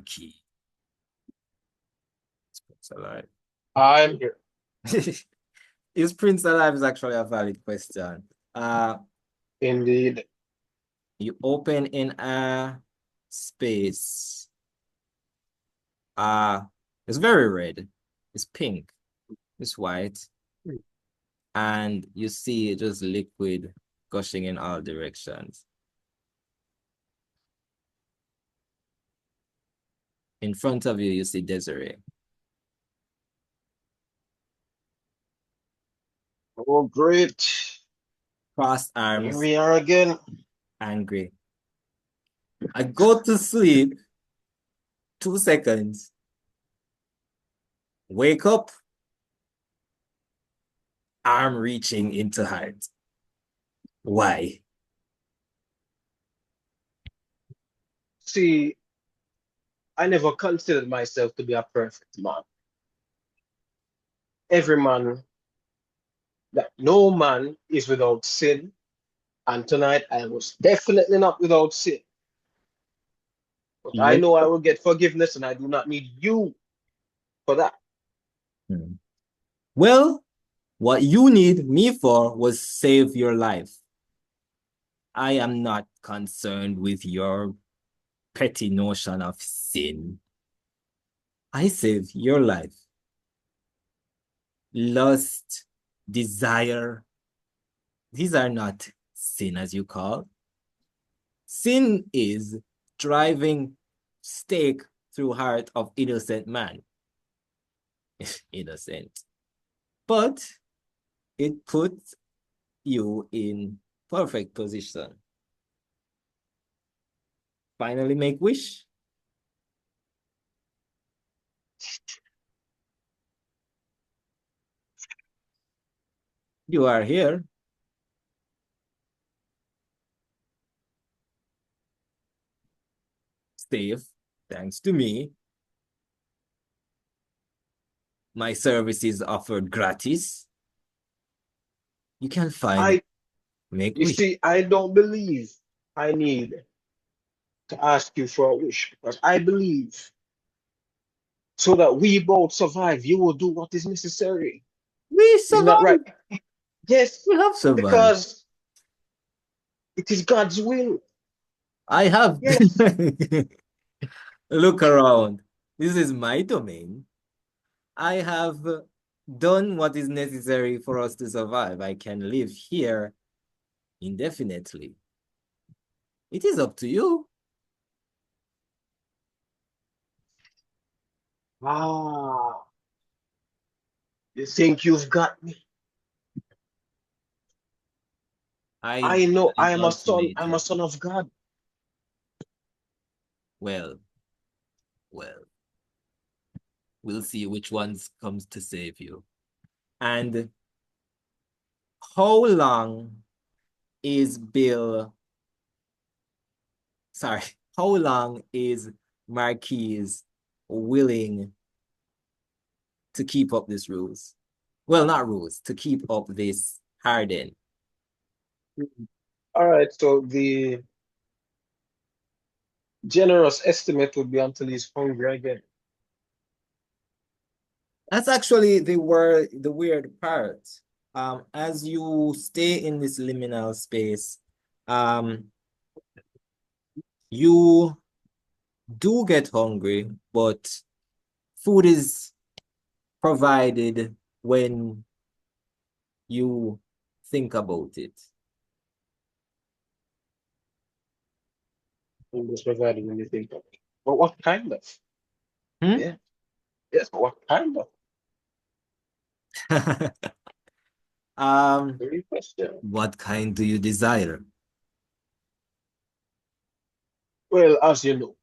Marquis? Is Prince alive? I'm here. Is Prince alive is actually a valid question. Indeed. You open in a space. It's very red. It's pink. It's white. And you see just liquid gushing in all directions. In front of you, you see Desiree. Oh, great. Crossed Here arms, we are again. angry. I go to sleep, 2 seconds. Wake up, arm reaching into heart. Why? See, I never considered myself to be a perfect man. Every man, that no man is without sin. And tonight I was definitely not without sin. But I Yes. know I will get forgiveness and I do not need you for that. Well, what you need me for was save your life. I am not concerned with your petty notion of sin. I save your life. Lust, desire, these are not sin as you call. Sin is driving stake through heart of innocent man. Innocent. But it puts you in perfect position. Finally make wish. You are here. Safe, thanks to me. My service is offered gratis. You can find make You wish. see, I don't believe I need to ask you for a wish because I believe so that we both survive, you will do what is necessary. We Isn't that right? survived. Yes, We have survived. because it is God's will. I have. Yes. Look around. This is my domain. I have done what is necessary for us to survive. I can live here indefinitely. It is up to you. Ah, you think you've got me? I know I I am a son. I'm a calculated. son of God. Well, well, we'll see which ones comes to save you. And how long is Bill, sorry, how long is Marquis willing to keep up these rules? Well, not rules, to keep up this harden. All right, so the generous estimate would be until he's hungry again. That's actually the weird part. As you stay in this liminal space, um, you do get hungry, but food is provided when you think about it. And was provided when you think of it. But what kind of? Hmm? Yeah. Yes, but what kind of? Um, Very question. what kind do you desire? Well, as you know,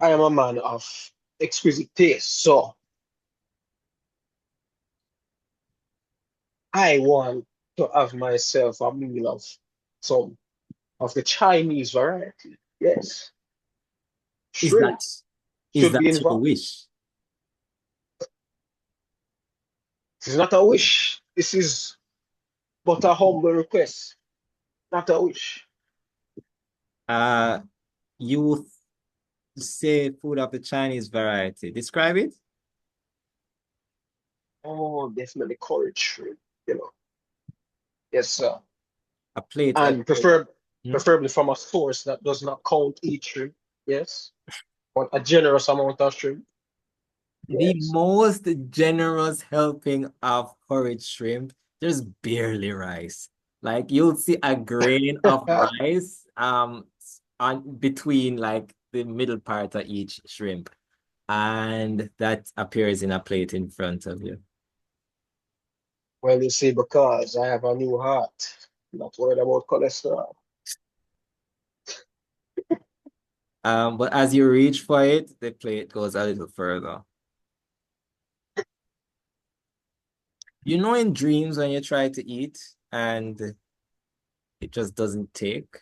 I am a man of exquisite taste, so I want to have myself a meal of some of the Chinese variety. Yes, Is shrimp that is should be that your involved. wish? This is not a wish. This is but a humble request, not a wish. Uh, you say food of the Chinese variety. Describe it. Oh, definitely courage shrimp, you know. Yes, sir. A plate of And Hmm? preferably from a source that does not count each shrimp. Yes. But a generous amount of shrimp. The Yes. most generous helping of porridge shrimp. There's barely rice. Like you'll see a grain of rice on between like the middle part of each shrimp. And that appears in a plate in front of you. Well, you see, because I have a new heart. Not worried about cholesterol. But as you reach for it, the plate goes a little further. You know, in dreams when you try to eat and it just doesn't take.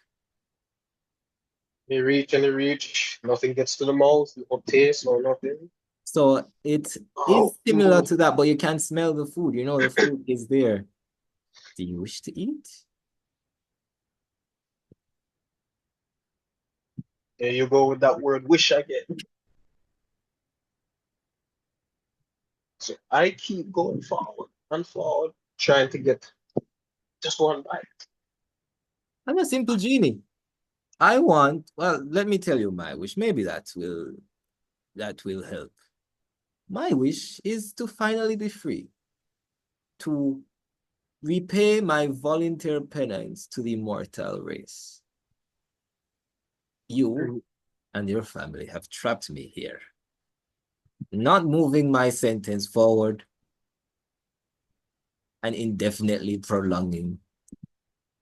You reach and you reach, nothing gets to the mouth, no taste, no nothing. So it Oh, is similar to that, but you can smell the food. You know, the food is there. Do you wish to eat? there you go with that word wish again. So I keep going forward and forward, trying to get just one bite. I'm a simple genie. I want, well, let me tell you my wish. Maybe that will help. My wish is to finally be free, to repay my volunteer penance to the mortal race. You Mm. and your family have trapped me here, not moving my sentence forward and indefinitely prolonging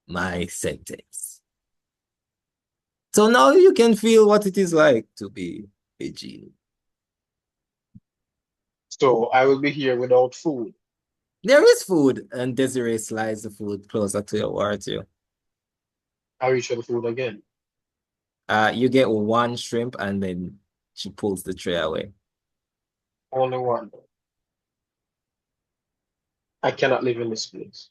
my sentence. So now you can feel what it is like to be a genie. So I will be here without food. There is food, and Desiree slides the food closer to your heart. You. I reach for the food again. You get one shrimp, and then she pulls the tray away. Only one. I cannot live in this place.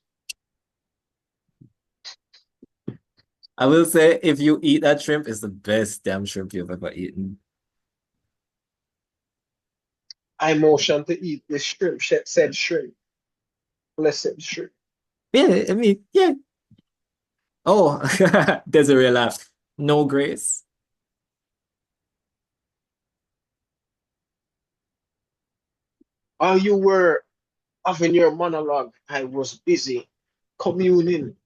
I will say, if you eat that shrimp, it's the best damn shrimp you've ever eaten. I motion to eat this shrimp, said shrimp, blessed shrimp. Yeah, I mean, yeah. Oh, Desiree laughed. No grace. While you were having your monologue, I was busy communing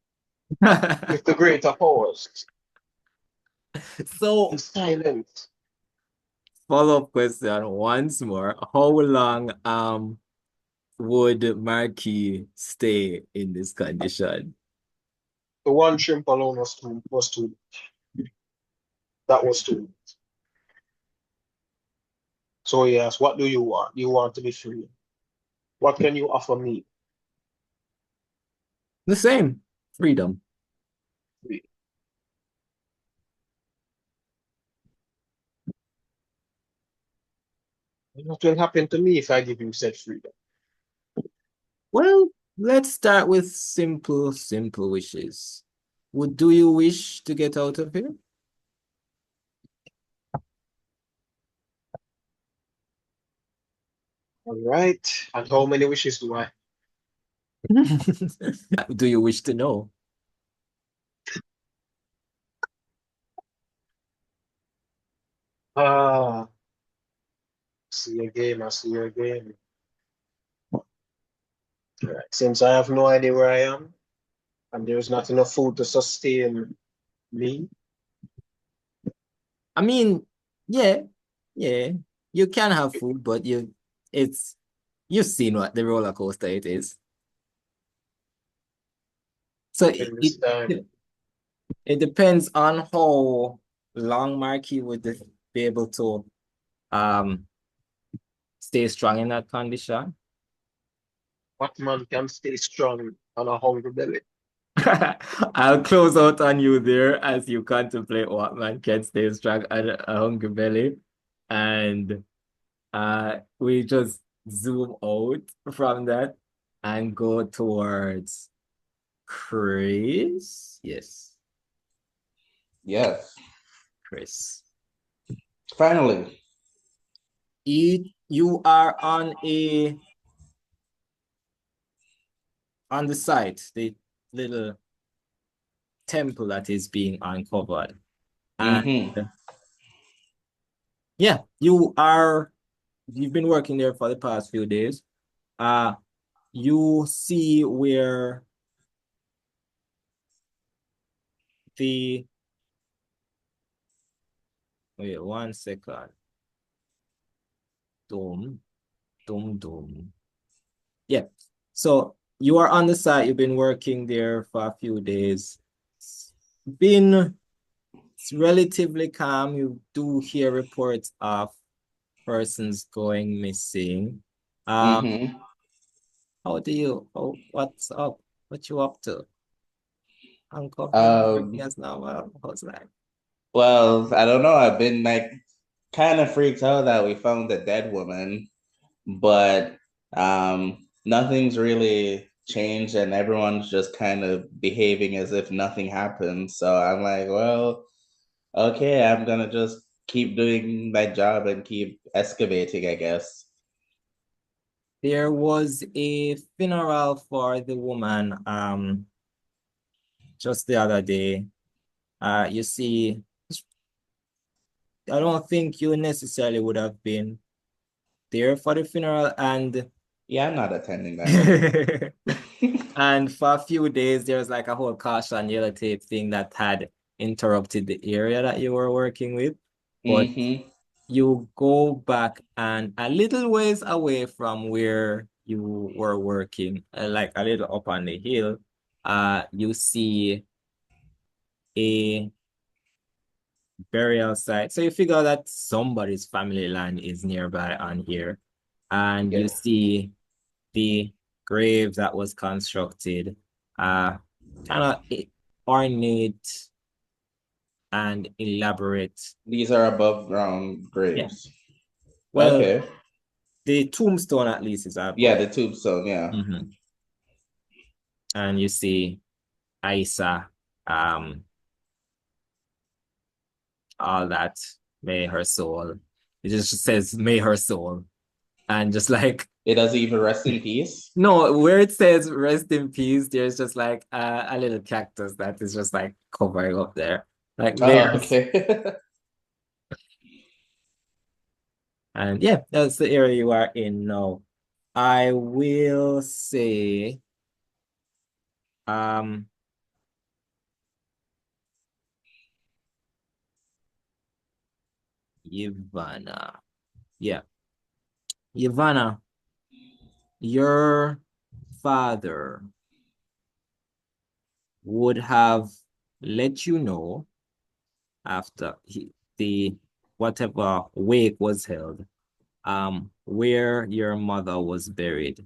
with the greater powers in So, silence. follow-up question once more. How long would Marquis stay in this condition? The one shrimp alone was too. That was too. So yes, what do you want? You want to be free. What can you offer me? The same. Freedom. Free. What will happen to me if I give you said freedom? Well, let's start with simple wishes. Do you wish to get out of here? All right. And how many wishes do I? Do you wish to know? Ah, see your game. I see your game. All right. Since I have no idea where I am, and there's not enough food to sustain me, I mean, yeah, yeah. You can have food, but it's you've seen what the roller coaster it is. So in this time, it depends on how long Marquis would be able to um stay strong in that condition. what man can stay strong on a hungry belly? I'll close out on you there as you contemplate what man can stay strong on a hungry belly. And we just zoom out from that and go towards Chris. Yes. Yes. Chris. Finally. You are on the site, the little temple that is being uncovered. And yeah, you've been working there for the past few days. You see where the wait 1 second. Dome. Yeah. So you are on the site, you've been working there for a few days. It's been relatively calm. You do hear reports of persons going missing. What's up? What you up to? Uncovering everything Um, as normal. How's that? well, I don't know. I've been like kind of freaked out that we found a dead woman, but nothing's really changed and everyone's just kind of behaving as if nothing happened. So I'm like, well, okay, I'm gonna just keep doing my job and keep excavating, I guess. There was a funeral for the woman just the other day. You see, I don't think you necessarily would have been there for the funeral, and Yeah, I'm not attending that one. and for a few days there was like a whole caution yellow tape thing that had interrupted the area that you were working with. But you go back and a little ways away from where you were working, like a little up on the hill, you see a burial site. So you figure that somebody's family land is nearby on here. And you Yeah. see the grave that was constructed, kind of ornate and elaborate. These are above ground Yeah. graves. Well, Okay. the tombstone at least is Yeah, above. the tombstone, yeah. And you see Isa, um, all that, may her soul. It just says may her soul. And just like It doesn't even rest in peace. no, where it says rest in peace, there's just like a little cactus that is just like covering up there. Like Oh, there's okay. and yeah, that's the area you are in now. I will say um Yvanna. Yeah. Yvanna, your father would have let you know after the whatever wake was held, where your mother was buried.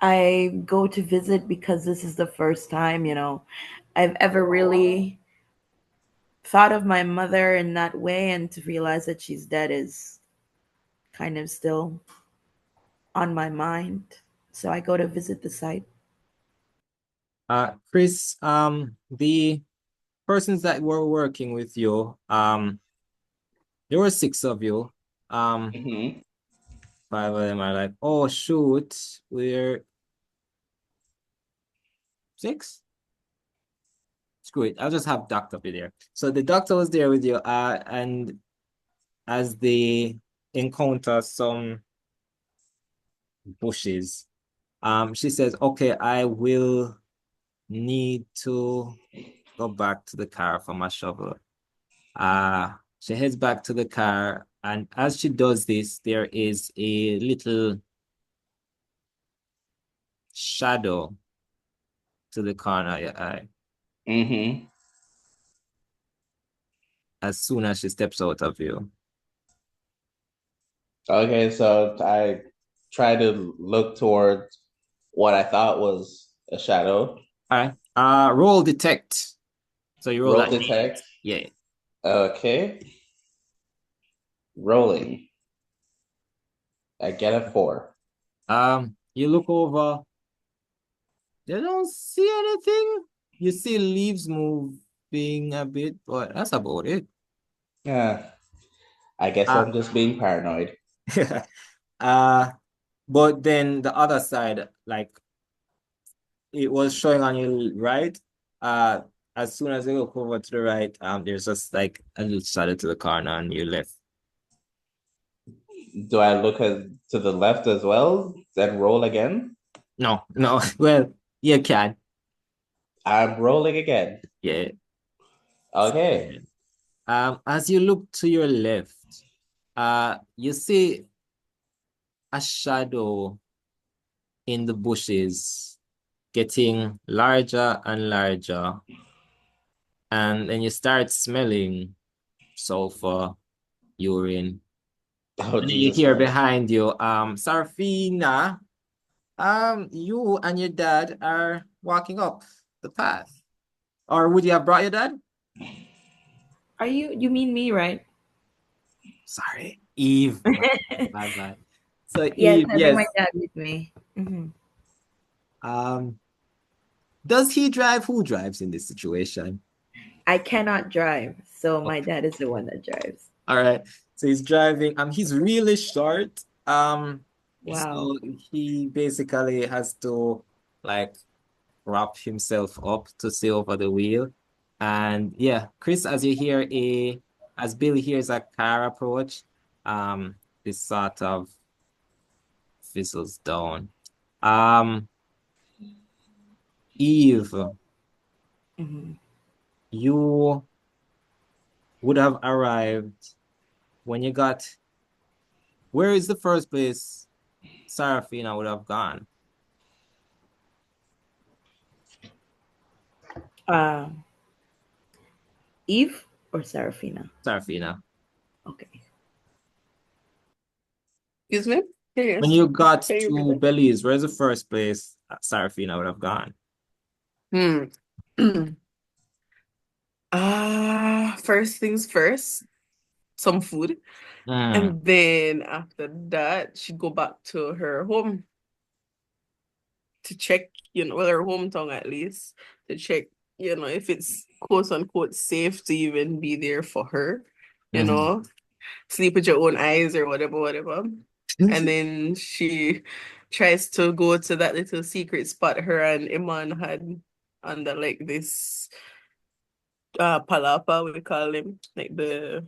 I go to visit because this is the first time, I've ever really thought of my mother in that way, and to realize that she's dead is kind of still on my mind. So I go to visit the site. Chris, the persons that were working with you, there were 6 of you. hmm 5 of them are like, oh shoot, we're 6? Screw it. I'll just have doctor be there. So the doctor was there with you, and as they encounter some bushes, she says, okay, I will need to go back to the car for my shovel. She heads back to the car, and as she does this, there is a little shadow to the corner of your eye. hmm As soon as she steps out of you. Okay, so I try to look towards what I thought was a shadow. All right. Roll detect. So you roll Roll that detect. D8. Yeah. Okay. Rolling. I get a 4. You look over. You don't see anything. You see leaves moving a bit, but that's about it. Yeah, I guess Uh, I'm just being paranoid. uh, but then the other side, like it was showing on your right. Uh, as soon as you look over to the right, there's just like a little shadow to the corner on your left. Do I look to the left as well? Then roll again? No, no. Well, you can. I'm rolling again. Yeah. Okay. As you look to your left, you see a shadow in the bushes getting larger and larger, and then you start smelling sulfur, urine. Oh, And then you Jesus hear Christ. behind you, Sarafina, you and your dad are walking up the path. Or would you have brought your dad? You mean me, right? Sorry, Eve. My bad. So Yes, Eve, I bring my yes. dad with me. Um, does he drive? Who drives in this situation? I cannot drive, so Oh, my dad is the one that drives. all right. So he's driving. He's really short. Wow. So he basically has to like wrap himself up to stay over the wheel. And yeah, Chris, as Billy hears a car approach, um, this sort of fizzles down. Um, Eve, hmm you would have arrived when you got, where is the first place Sarafina would have gone? Um, Eve or Sarafina? Sarafina. Okay. Excuse me? When Yes. you got Can you to repeat Belize, where's the first place Sarafina would have gone? that? First things first, some food. Hmm. And then after that, she'd go back to her home to check, well, her hometown at least, to check, if it's quote unquote safe to even be there for her, you Mhm. know, sleep with your own eyes or whatever, whatever. And then she tries to go to that little secret spot her and Iman had under like this palapa, we call them, like the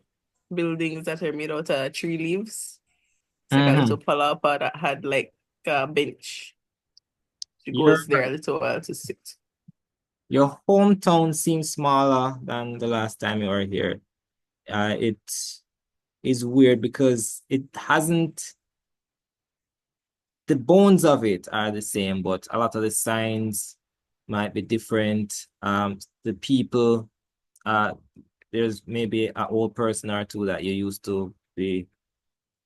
buildings that are made out of tree leaves. It's like a little Mhm. palapa that had like a bench. She Your goes there a little while to sit. your hometown seems smaller than the last time you were here. It is weird because it hasn't, the bones of it are the same, but a lot of the signs might be different. The people, uh, there's maybe an old person or two that you used to be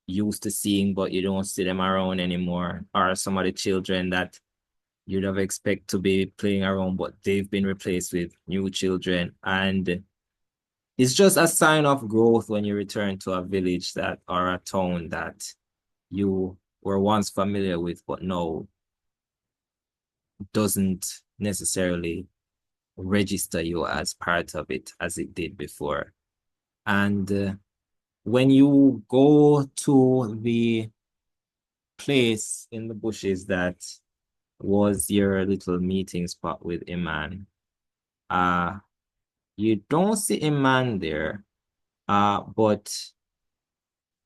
used to seeing, but you don't see them around anymore, or some of the children that you'd have expect to be playing around, but they've been replaced with new children. And it's just a sign of growth when you return to a village that or a town that you were once familiar with, but now doesn't necessarily register you as part of it as it did before. And when you go to the place in the bushes that was your little meeting spot with Iman, uh, you don't see Iman there, but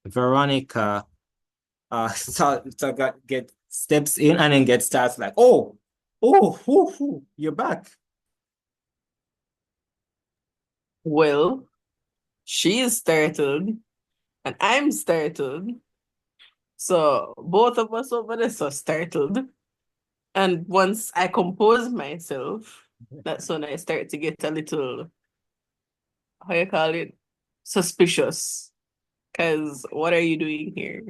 Veronica get steps in and then get starts like, you're back. Well, she is startled and I'm startled. So both of us over there so startled. And once I compose myself, that's when I start to get a little, how you call it, suspicious. Because what are you doing here?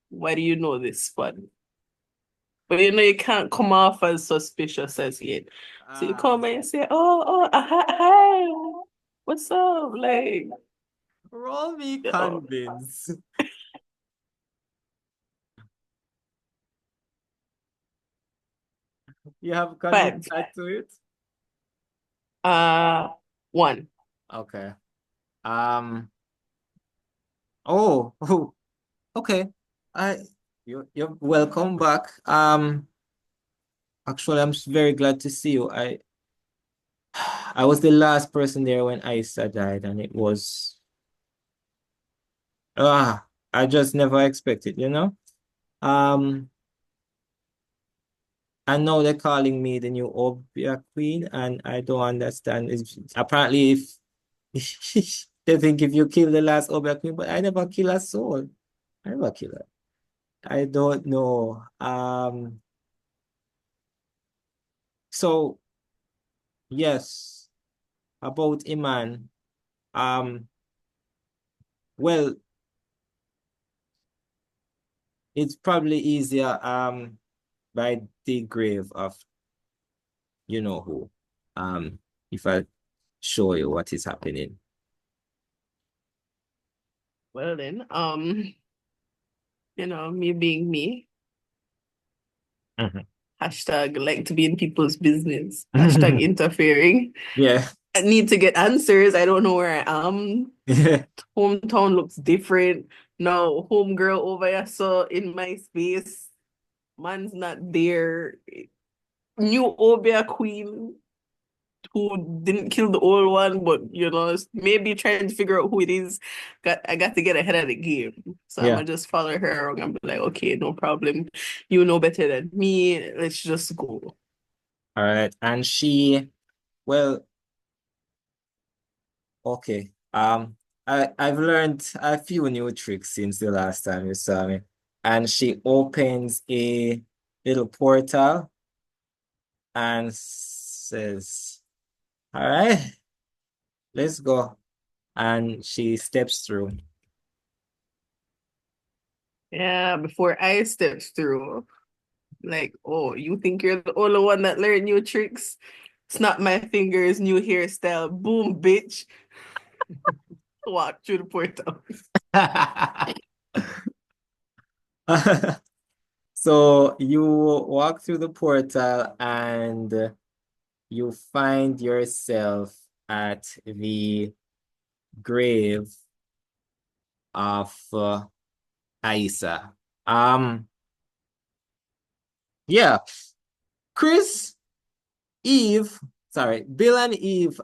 Why do you know this spot? But you can't come off as suspicious as yet. So you Ah, come and you say, hi, what's up? Like, roll me you know, convince. You have convince five. side to it? One. Okay. Um. Oh. Oh. Okay. I. You're welcome back. Actually, I'm very glad to see you. I was the last person there when Isa died, and it was I just never expected, you know? Um, and now they're calling me the new Obia Queen, and I don't understand. Apparently, if they think if you kill the last Obia Queen, but I never kill a soul. I never kill her. I don't know. So yes, about Iman. Um, well, it's probably easier by the grave of you know who. If I show you what is happening. Well then, me being me, Mhm. hashtag like to be in people's business, hashtag interfering. Yeah. I need to get answers. I don't know where I am. Hometown looks different. No, homegirl over here, so in my space, man's not there. New Obia queen who didn't kill the old one, but maybe trying to figure out who it is. I got to get ahead of the game. So I'm Yeah. gonna just follow her around and be like, okay, no problem. You know better than me. Let's just go. All right. And well, okay. I've learned a few new tricks since the last time you saw me. And she opens a little portal and says, all right, let's go. And she steps through. Yeah, before I steps through, like, oh, you think you're the only one that learned new tricks? Snap my fingers, new hairstyle, boom, bitch. Walk through the portal. So you walk through the portal and you find yourself at the grave of Aisa. Yeah, Chris, Eve, sorry, Bill and Eve,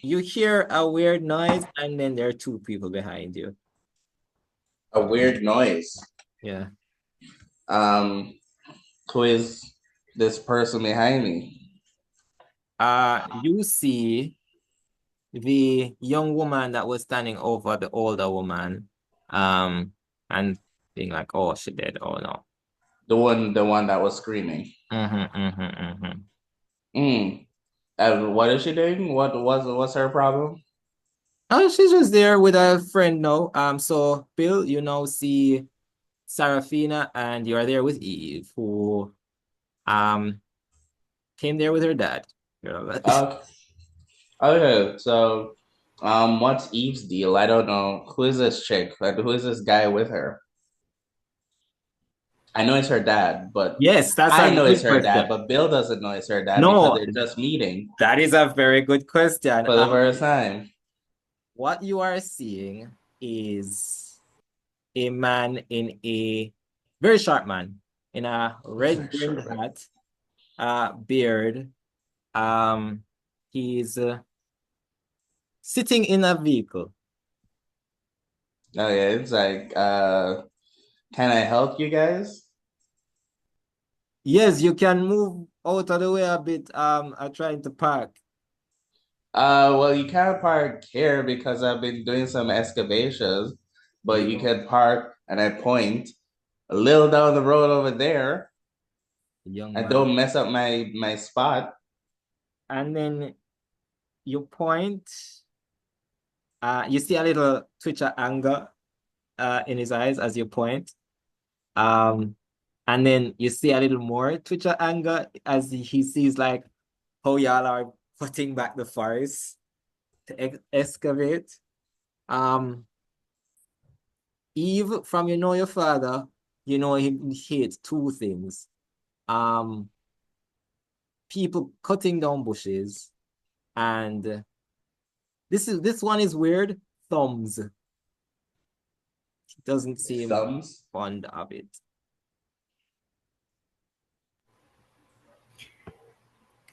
you hear a weird noise and then there are two people behind you. A weird noise. Yeah. Who is this person behind me? You see the young woman that was standing over the older woman, and being like, oh, she did. Oh no. The one that was screaming. Mm. And what is she doing? What's her problem? Oh, she's just there with a friend now. So Bill, you now see Sarafina, and you are there with Eve, who um came there with her dad. You know, Okay. Okay, so what's Eve's deal? I don't know. Who is this chick? Like, who is this guy with her? I know it's her dad, but yes, that's I a know it's good her dad, question. but Bill doesn't know it's her dad because No, they're just meeting that is a very good question. for the first time. What you are seeing is a man in a very short man in a red brimmed hat, beard. Um, he's sitting in a vehicle. Oh yeah, it's like, can I help you guys? Yes, you can move out of the way a bit. I'm trying to park. Well, you can't park here because I've been doing some excavations, but you can park, and I point a little down the road over there, Young and man. don't mess up my spot. And then you point. You see a little twitch of anger in his eyes as you point. Um, and then you see a little more twitch of anger as he sees like how y'all are putting back the forest to excavate. Um, Eve, from you know your father, you know he hates two things. Um, people cutting down bushes, and this one is weird. Thumbs. Doesn't seem Thumbs. fond of it.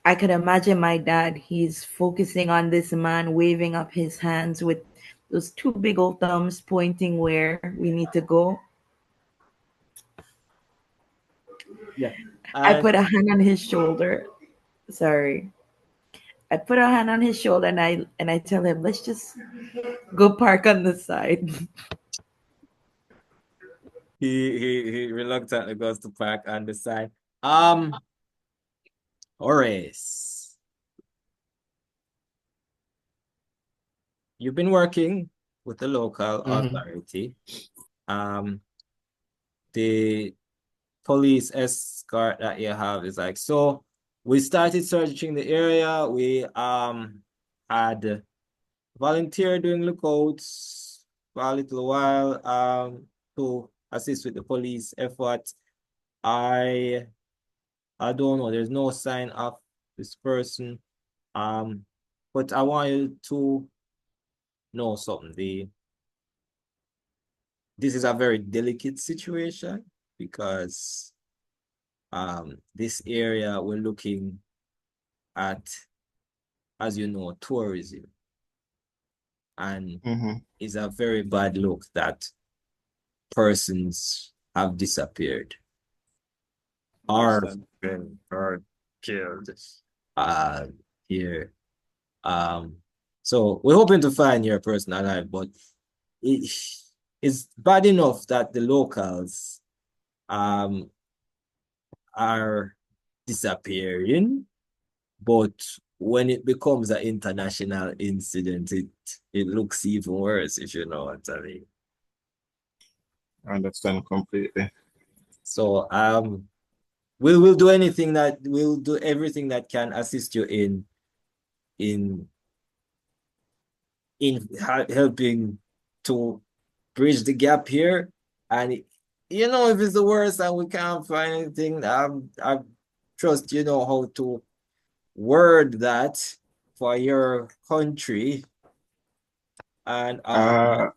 I could imagine my dad. He's focusing on this man, waving up his hands with those two big old thumbs pointing where we need to go. Yeah. I And put a hand on his shoulder. Sorry. I put a hand on his shoulder and I tell him, let's just go park on the side. he reluctantly goes to park on the side. Horace, you've been working with the local authority. The police escort that you have is like, so we started searching the area. We had volunteer doing lookouts for a little while to assist with the police effort. I don't know. There's no sign of this person. But I want you to know something. This is a very delicate situation because this area we're looking at, as you know, tourism. And it's a very bad look that persons have disappeared or been or killed here. So we're hoping to find your person alive, but it's bad enough that the locals are disappearing, but when it becomes an international incident, it looks even worse, if you know what I mean. I understand completely. So we'll do everything that can assist you in helping to bridge the gap here. And you know, if it's the worst and we can't find anything, I trust you know how to word that for your country. And I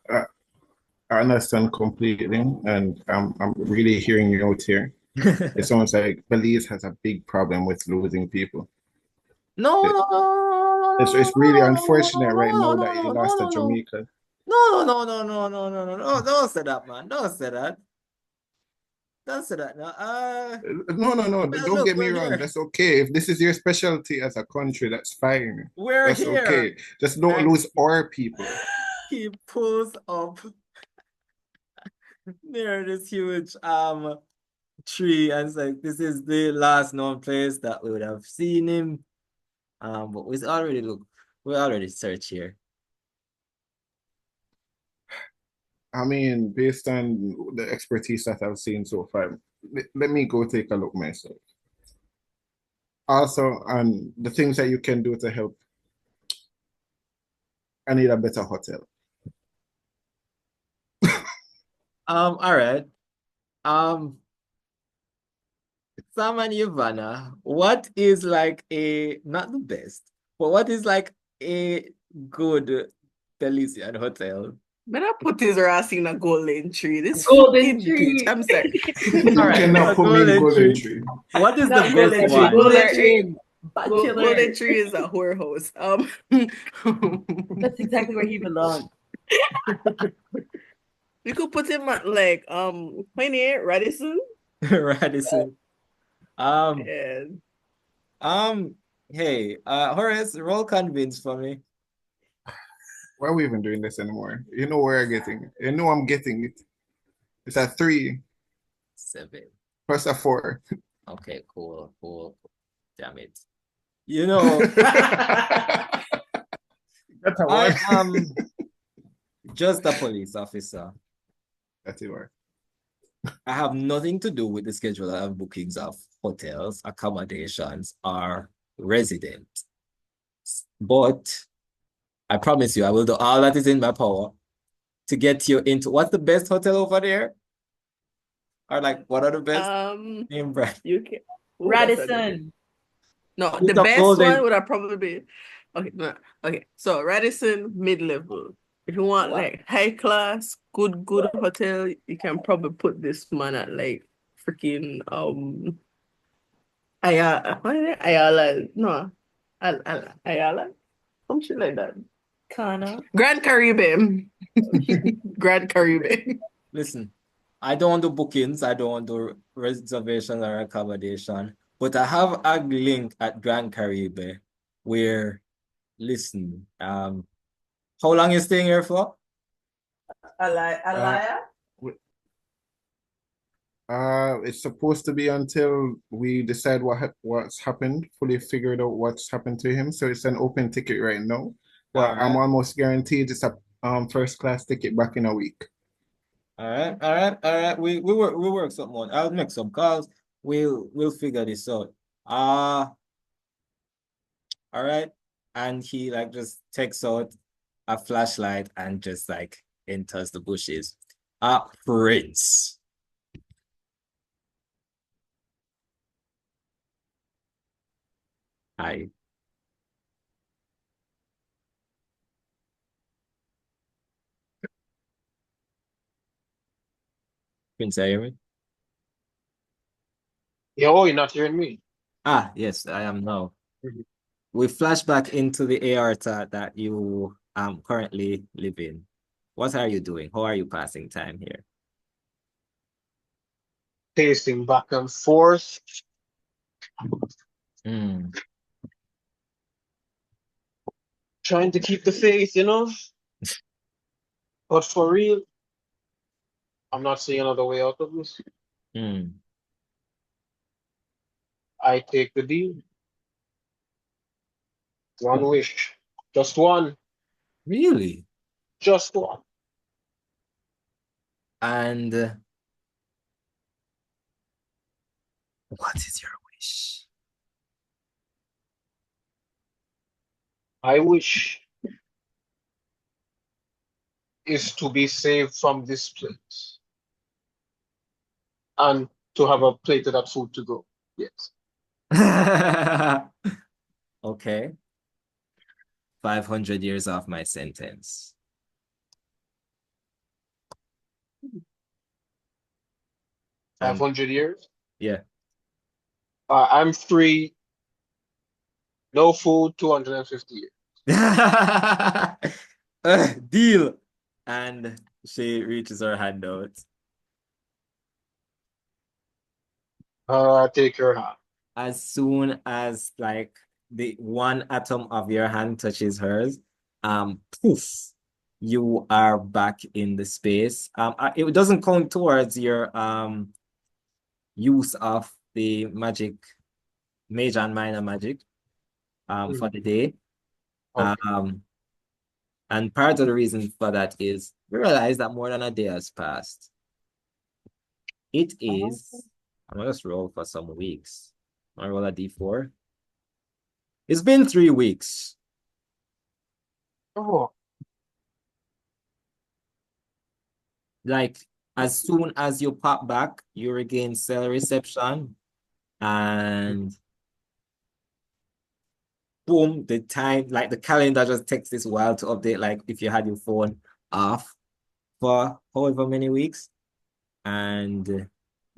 understand completely, and I'm really hearing you out here. It sounds like Belize has a big problem with losing people. It's really unfortunate right now that you lost to Jamaica. No, don't say that, man. Don't say that. Don't say that. No. Don't look, get me we're wrong. here. That's okay. If this is your specialty as a country, that's fine. We're That's here. okay. Just don't lose our people. He pulls up near this huge tree and it's like, this is the last known place that we would have seen him. But we already searched here. I mean, based on the expertise that I've seen so far, let me go take a look myself. Also, on the things that you can do to help, I need a better hotel. All right. Sam and Yvanna, what is like not the best, but what is like a good Belizean hotel? Better put his ass in a golden tree. This Golden fucking tree. bitch. I'm sorry. You cannot put me in Golden Tree. What is the Not best Golden one? Tree. Golden tree. Bachelor. Golden tree is a whorehouse. That's exactly where he belongs. We could put him at like Radisson. Radisson. And Hey, Horace, roll convince for me. Why are we even doing this anymore? You know where I'm getting it. You know I'm getting it. It's a 3 7. plus a 4. Okay, cool. Damn it. You know, That's a I 1. am just a police officer. That's it. I have nothing to do with the schedule of bookings of hotels, accommodations, or residents. But I promise you, I will do all that is in my power to get you into what's the best hotel over there? Or like what are the best name brand? you can Radisson. No, With the a best one golden. would have probably be okay. No, okay. So Radisson mid-level. If you want like high class, good hotel, you can probably put this man at like freaking Ayala. What is it? Ayala? No, Ayala. Some shit like that. Kana. Grand Caribbean. Grand Caribbean. Listen, I don't do bookings. I don't do reservation or accommodation. But I have a link at Grand Caribe where, listen, how long you staying here for? Alaya? It's supposed to be until we decide what's happened, fully figured out what's happened to him. So it's an open ticket right now. But I'm Alright. almost guaranteed it's a first class ticket back in a week. All right. We work something on. I'll make some calls. We'll figure this out. All right. And he like just takes out a flashlight and just like enters the bushes. Prince. Hi. Prince, are you hear me? Yo, you're not hearing me. Yes, I am now. Mhm. We flash back into the Aorta that you currently live in. What are you doing? How are you passing time here? Pacing back and forth, Hmm. trying to keep the faith, you know? But for real, I'm not seeing another way out of this. Hmm. I take the deal. One wish. Just one. Really? Just one. And what is your wish? My wish is to be saved from this place and to have a plate of that food to go. Yes. Okay. 500 years off my sentence. 500 years. Yeah. I'm free. No food, 250 years. Deal. And she reaches her hand out. Take your hand. As soon as like the one atom of your hand touches hers, poof, you are back in the space. It doesn't count towards your use of the magic, major and minor magic, for the day. Okay. And part of the reason for that is we realize that more than a day has passed. It is, I'm gonna just roll for some weeks. I roll a d4. It's been 3 weeks. Oh, Like as soon as you pop back, you regain cell reception, and boom, the time, like the calendar just takes this while to update, like if you had your phone off for however many weeks. And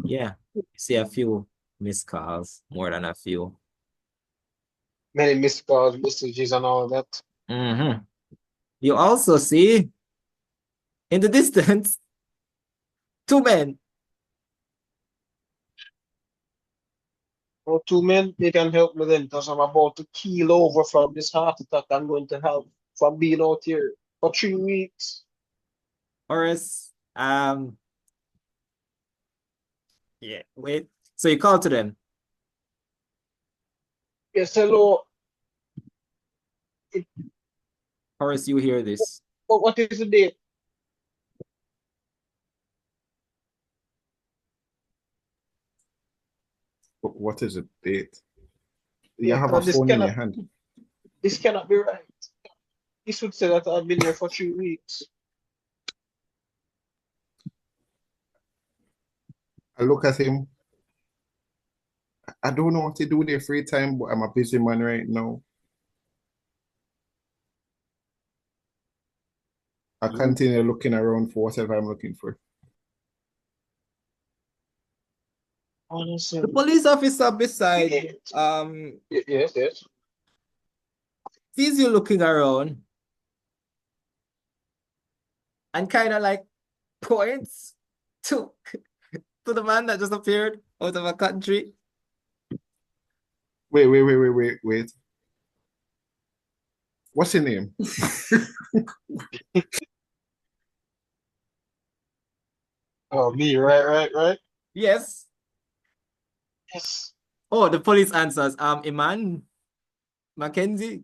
yeah, you see a few missed calls, more than a few. many missed calls, messages, and all that. You also see in the distance 2 men. Oh, 2 men, they can help me then because I'm about to keel over from this heart attack I'm going to have from being out here for 3 weeks. Horace, yeah, wait. So you call to them. Yes, hello. Horace, you hear this. What is the date? What is it, date? You Yeah, have a 'cause phone in your hand. this cannot be right. This would say that I've been here for 3 weeks. I look at him. I don't know what to do in their free time, but I'm a busy man right now. I You, continue looking around for whatever I'm looking for. Honestly, the police officer beside yeah. um Yes, yes. sees you looking around and kind of like points to to the man that just appeared out of a country. Wait. What's your name? Oh, me, right. Yes. Yes. Oh, the police answers, Iman Mackenzie.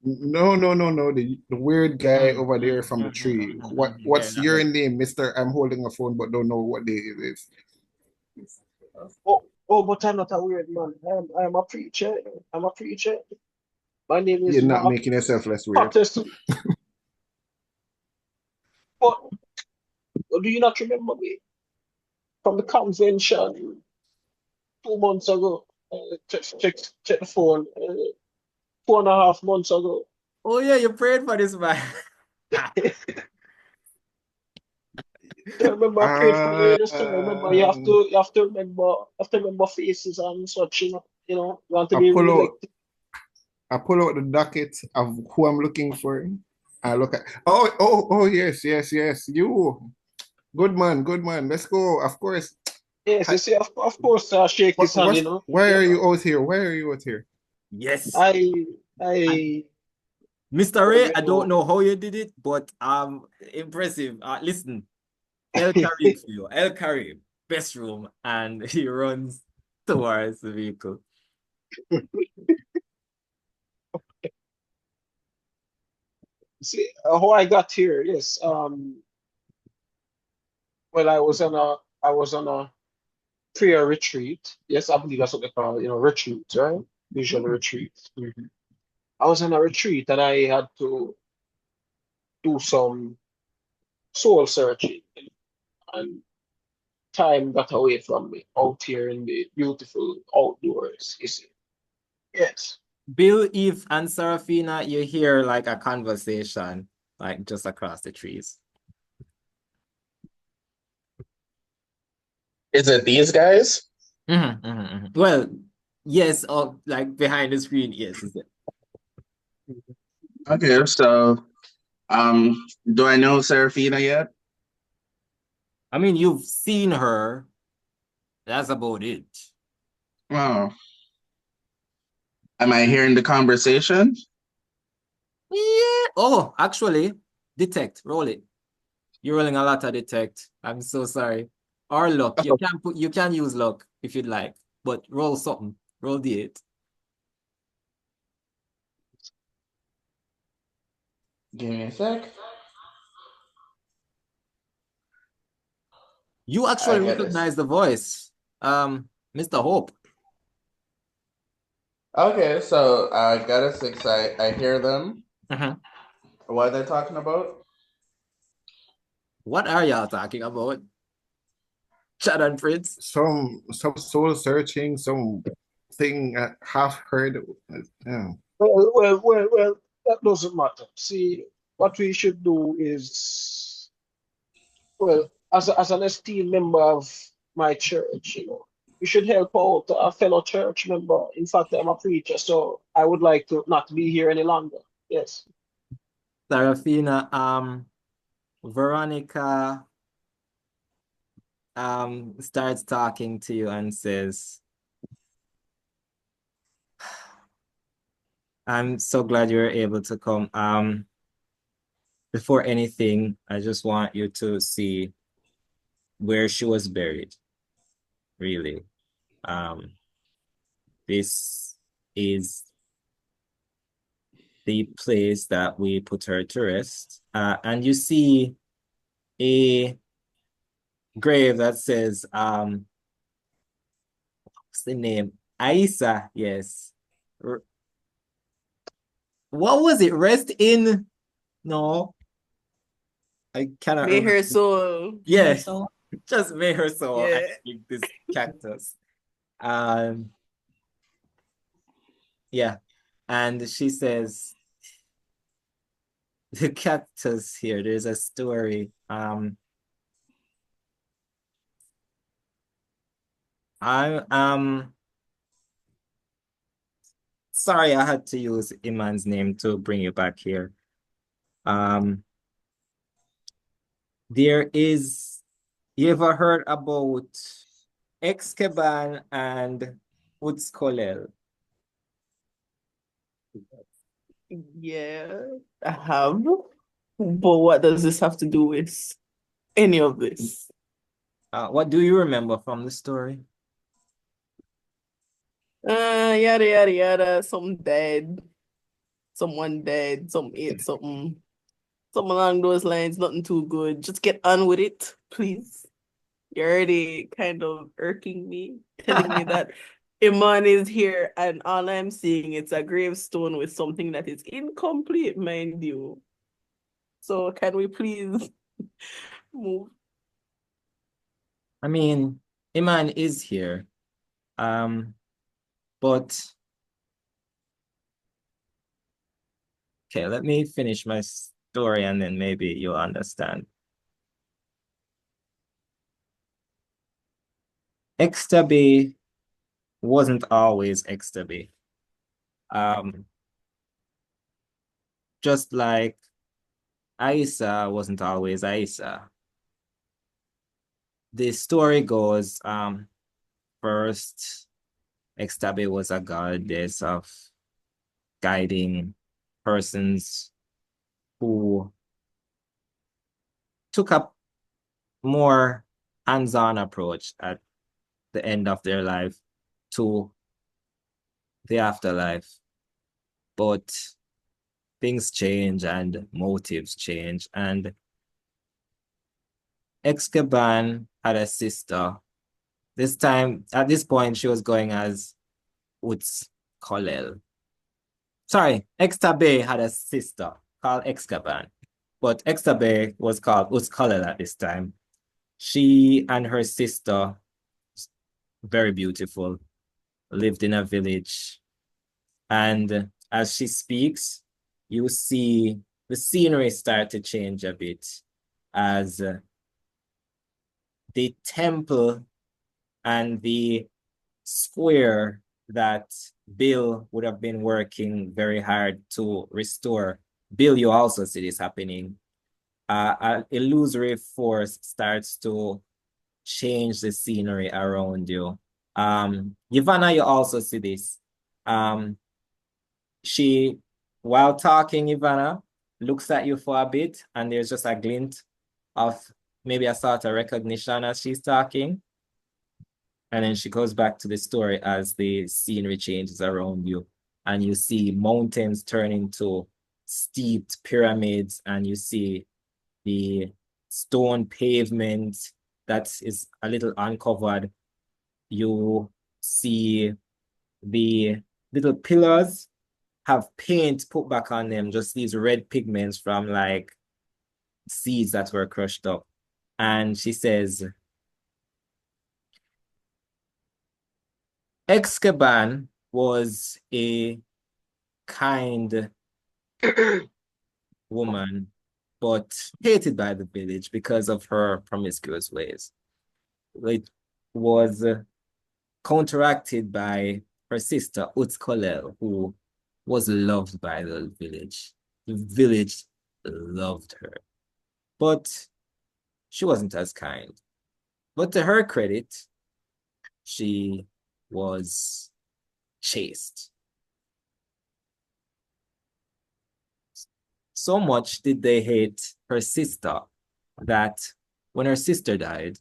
No. The weird guy over there from the tree. Yeah, What's that your one. name, Mister? I'm holding a phone but don't know what day it is. But I'm not a weird man. I'm a preacher. I'm a preacher. My name You're is not Mark making yourself less weird. Patterson. But do you not remember me from the convention 2 months ago? Check the phone. 4.5 months ago. Oh yeah, you prayed for this man. I remember I prayed for Uh, you. Just remember you have to remember faces and such. You want to I be pull out reelected. I pull out the docket of who I'm looking for. I look at oh yes. You good man. Let's go. Of course. Yes, I, you see, of course, shake his hand. why are Yeah. you out here? Why are you out here? Yes. I And I Mr. well, Ray, you I don't know. know how you did it, but impressive. Listen, El Karim for you. El Karim, best room, and he runs towards the vehicle. See how I got here. Yes. Well, I was on a prayer retreat. Yes, I believe that's what they call it, retreat, right? Vision retreat. I was on a retreat and I had to do some soul searching, and time got away from me out here in the beautiful outdoors, you see. Yes. Bill, Eve, and Sarafina, you hear like a conversation, like just across the trees. Is it these guys? Well, yes, or like behind the screen, yes, is it? Okay, so do I know Sarafina yet? I mean, you've seen her. That's about it. Oh, am I hearing the conversation? Yeah. Oh, actually, detect. Roll it. You're rolling a lot of detect. I'm so sorry. Or luck. You can use luck if you'd like, but roll something. Roll D8. Give me a sec. You I actually get this. recognize the voice. Mr. Hope. Okay, so I got a 6. I hear them. Mhm. What are they talking about? What are y'all talking about? Chad and Prince. Some soul searching, some thing I half heard. Yeah. Well, that doesn't matter. See, what we should do is, well, as an esteemed member of my church, we should help out a fellow church member. In fact, I'm a preacher, so I would like to not be here any longer. Yes. Sarafina, Veronica starts talking to you and says, I'm so glad you were able to come. Before anything, I just want you to see where she was buried, really. This is the place that we put her to rest. And you see a grave that says, what's the name? Aisa, yes. What was it? Rest in? No. I cannot May remember. her soul. Yeah, So just may her soul Yeah. I think this cactus. Um, yeah. And she says the cactus here, there's a story. I sorry I had to use Iman's name to bring you back here. There is, you ever heard about Xtaban and Utskolel? Yeah, I have. But what does this have to do with any of this? What do you remember from the story? Yada yada yada. Some dead, someone dead, some ate something, something along those lines. Nothing too good. Just get on with it, please. You're already kind of irking me, telling me that Iman is here, and all I'm seeing is a gravestone with something that is incomplete, mind you. So can we please move? I mean, Iman is here. But okay, let me finish my story and then maybe you'll understand. Xtabay wasn't always Xtabay. Just like Aisa wasn't always Aisa. The story goes, first, Xtabay was a goddess of guiding persons who took a more hands-on approach at the end of their life to the afterlife. But things change and motives change. And Xkaban had a sister. This time, at this point, she was going as Uts Kolel. Sorry, Xtabay had a sister called Xkaban, but Xtabay was called Uts Kolel at this time. She and her sister, very beautiful, lived in a village. And as she speaks, you see the scenery start to change a bit as the temple and the square that Bill would have been working very hard to restore. Bill, you also see this happening. An illusory force starts to change the scenery around you. Yvanna, you also see this. She, while talking, Yvanna looks at you for a bit, and there's just a glint of maybe a sort of recognition as she's talking. And then she goes back to the story as the scenery changes around you, and you see mountains turn into steeped pyramids, and you see the stone pavement that is a little uncovered. You see the little pillars have paint put back on them, just these red pigments from like seeds that were crushed up. And she says, Xkaban was a kind woman, but hated by the village because of her promiscuous ways. It was counteracted by her sister, Utskolel, who was loved by the village. The village loved her, but she wasn't as kind. But to her credit, she was chaste. So much did they hate her sister that when her sister died,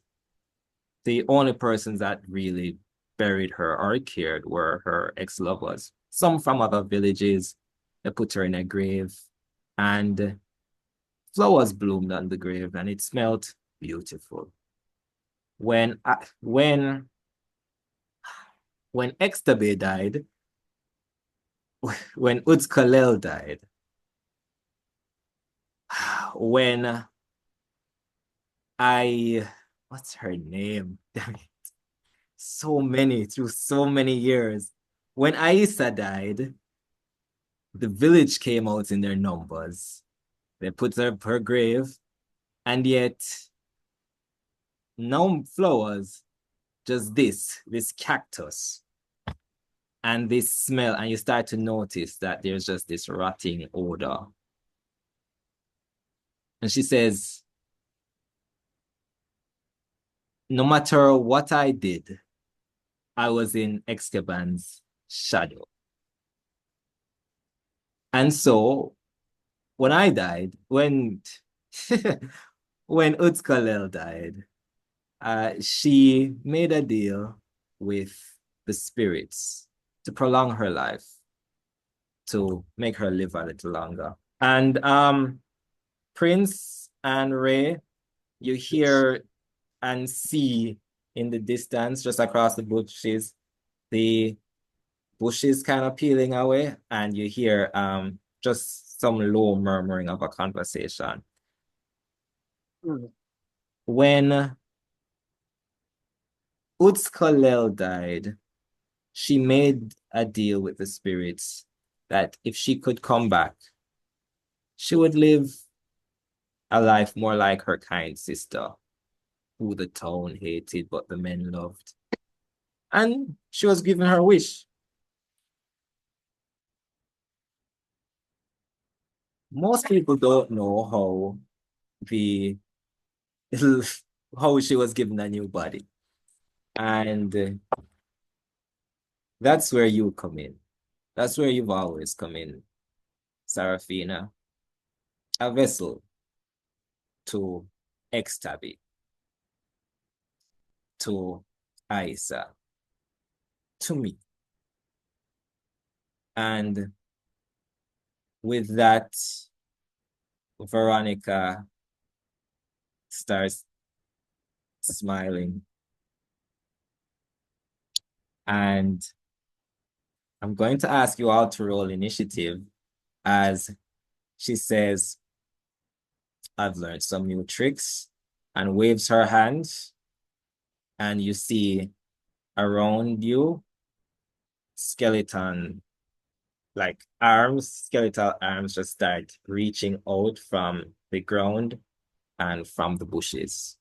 the only persons that really buried her or cared were her ex-lovers. Some from other villages, they put her in a grave, and flowers bloomed on the grave, and it smelled beautiful. When Xtabay died, when Utskalel died, when what's her name? Damn it. Through so many years. When Aisa died, the village came out in their numbers. They put her grave, and yet no flowers, just this cactus and this smell, and you start to notice that there's just this rotting odor. And she says, no matter what I did, I was in Xtabay's shadow. And so when I died, when when Utskalel died, she made a deal with the spirits to prolong her life, to make her live a little longer. And Prince and Wray, you hear and see in the distance, just across the bushes kind of peeling away, and you hear just some low murmuring of a conversation. When Utskalel died, she made a deal with the spirits that if she could come back, she would live a life more like her kind sister, who the town hated but the men loved. And she was given her wish. Most people don't know how she was given a new body. And that's where you come in. That's where you've always come in, Sarafina. A vessel to Xtabay, to Aisa, to me. And with that, Veronica starts smiling. And I'm going to ask you all to roll initiative as she says, I've learned some new tricks, and waves her hand, and you see around you skeletal arms just start reaching out from the ground and from the bushes.